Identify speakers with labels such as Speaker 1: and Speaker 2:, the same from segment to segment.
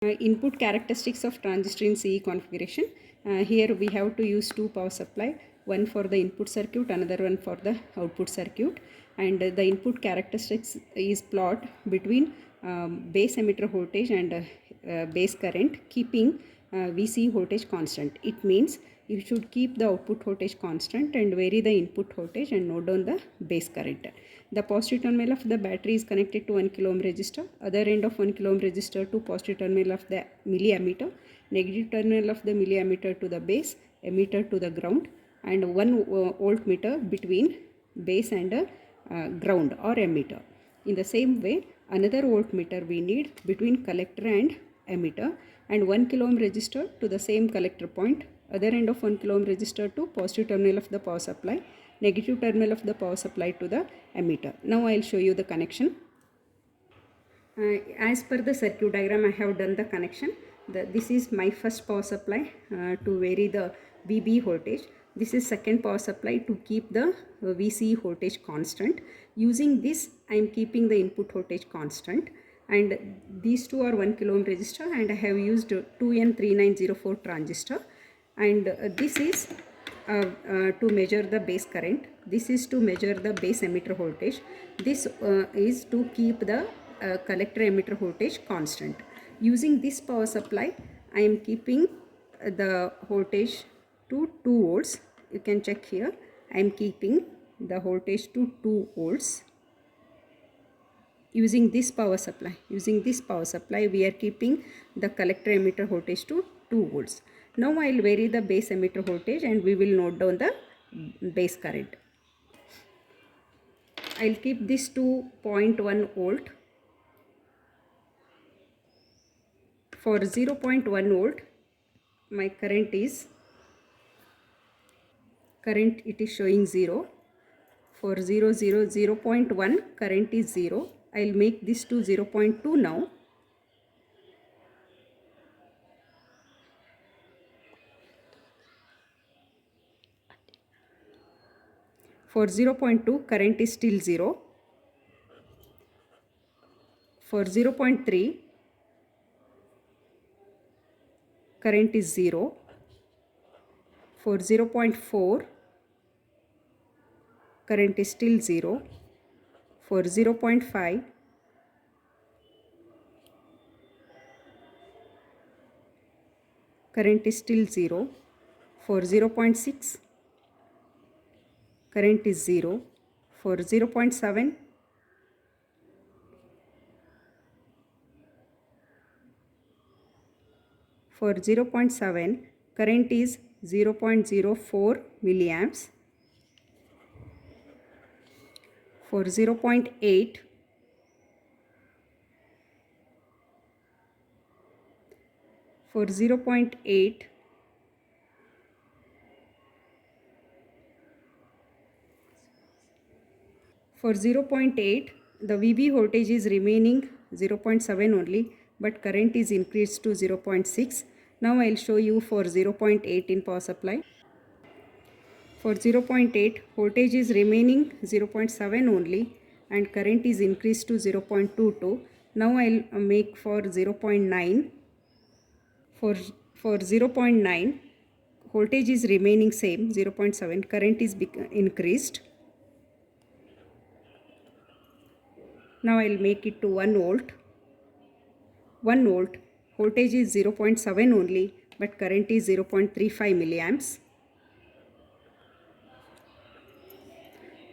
Speaker 1: Input characteristics of transistor in CE configuration. Here we have to use two power supply, one for the input circuit, another one for the output circuit, and the input characteristics is plot between base emitter voltage and base current, keeping VC voltage constant. It means you should keep the output voltage constant and vary the input voltage and note down the base current. The positive terminal of the battery is connected to 1 kilo ohm resistor. Other end of 1 kilo ohm resistor to positive terminal of the milli-ammeter. Negative terminal of the milli-ammeter to the base, emitter to the ground, and 1 voltmeter between base and ground or emitter. In the same way, another voltmeter we need between collector and emitter, and 1 kilo ohm resistor to the same collector point. Other end of 1 kilo ohm resistor to positive terminal of the power supply, negative terminal of the power supply to the emitter. Now I will show you the connection. As per the circuit diagram, I have done the connection. This is my first power supply to vary the VB voltage. This is second power supply to keep the VC voltage constant. Using this, I am keeping the input voltage constant. And these two are 1 kilo ohm resistor, and I have used 2N3904 transistor. And this is to measure the base current. This is to measure the base emitter voltage. This is to keep the collector emitter voltage constant. Using this power supply, I am keeping the voltage to 2 volts. You can check here. I am keeping the voltage to 2 volts. Using this power supply, we are keeping the collector emitter voltage to 2 volts. Now I will vary the base emitter voltage and we will note down the base current. I will keep this to 0.1 volt. For 0.1 volt, my current it is showing 0. For 0.1, current is 0. I will make this to 0.2 now. For 0.2, current is still 0. For 0.3, current is 0. For 0.4, current is still 0. For 0.5, current is still 0. For 0.6, current is 0. For 0.7, current is 0.04 milliamps. For 0.8, for 0.8, the VB voltage is remaining 0.7 only, but current is increased to 0.6. Now I will show you for 0.8 in power supply. For 0.8, voltage is remaining 0.7 only and current is increased to 0.22. Now I will make for 0.9. For 0.9, voltage is remaining same 0.7, current is increased. Now I will make it to 1 volt. 1 volt, voltage is 0.7 only, but current is 0.35 milliamps.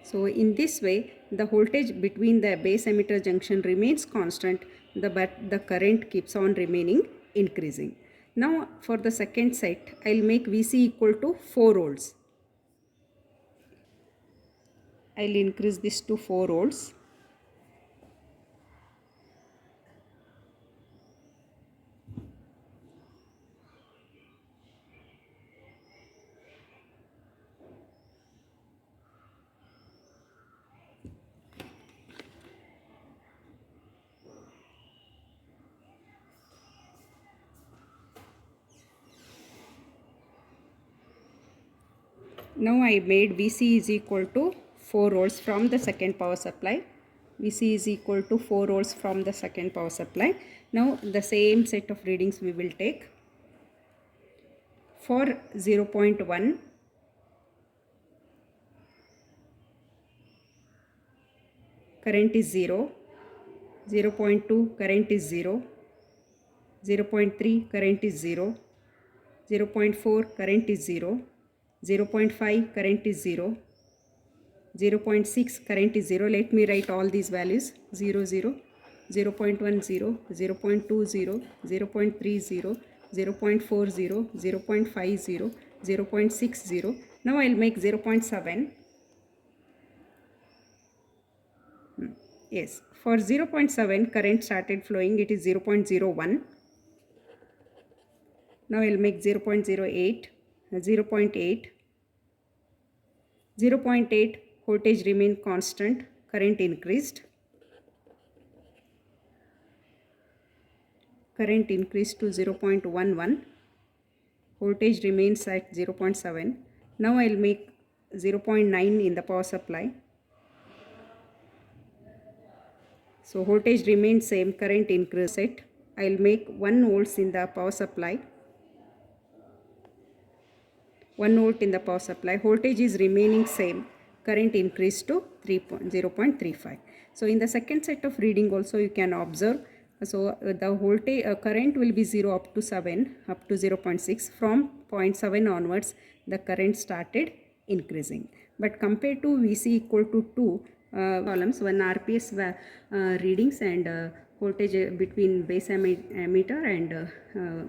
Speaker 1: So in this way, the voltage between the base emitter junction remains constant, but the current keeps on remaining increasing. Now for the second set, I will make VC equal to 4 volts. I will increase this to 4 volts. Now I made VC is equal to 4 volts from the second power supply. Vc is equal to 4 volts from the second power supply. Now the same set of readings we will take. For 0.1, current is 0, 0.2 current is 0, 0.3 current is 0, 0.4 current is 0, 0.5 current is 0, 0.6 current is 0. Let me write all these values: 0, 0, 0.10, 0.20, 0.30, 0.40, 0.50, 0.60. Now I'll make 0.7. Yes, for 0.7 current started flowing, it is 0.01. Now I'll make 0.08, 0.8, 0.8 voltage remained constant, current increased. Current increased to 0.11, voltage remains at 0.7. Now I'll make 0.9 in the power supply. So voltage remains same, current increased. I'll make 1 volts in the power supply. 1 volt in the power supply. Voltage is remaining same, current increased to 0.35. So in the second set of reading also you can observe. So the voltage current will be 0 up to 7, up to 0.6. From 0.7 onwards the current started increasing. But compared to Vc equal to 2 columns, 1 RPS readings and voltage between base emitter and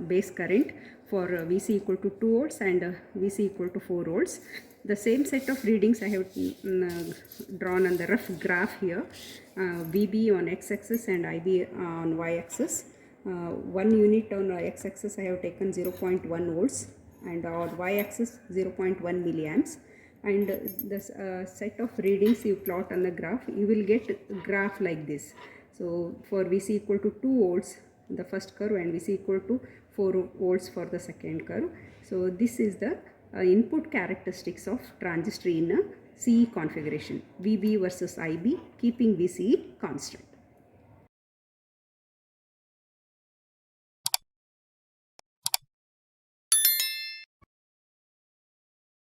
Speaker 1: base current for Vc equal to 2 volts and Vc equal to 4 volts. The same set of readings I have drawn on the rough graph here. Vb on x-axis and Ib on y-axis. 1 unit on x-axis I have taken 0.1 volts and on y-axis 0.1 milliamps. And the set of readings you plot on the graph, you will get graph like this. So for Vc equal to 2 volts the first curve and Vc equal to 4 volts for the second curve. So this is the input characteristics of transistor in a CE configuration, Vb versus Ib, keeping Vce constant.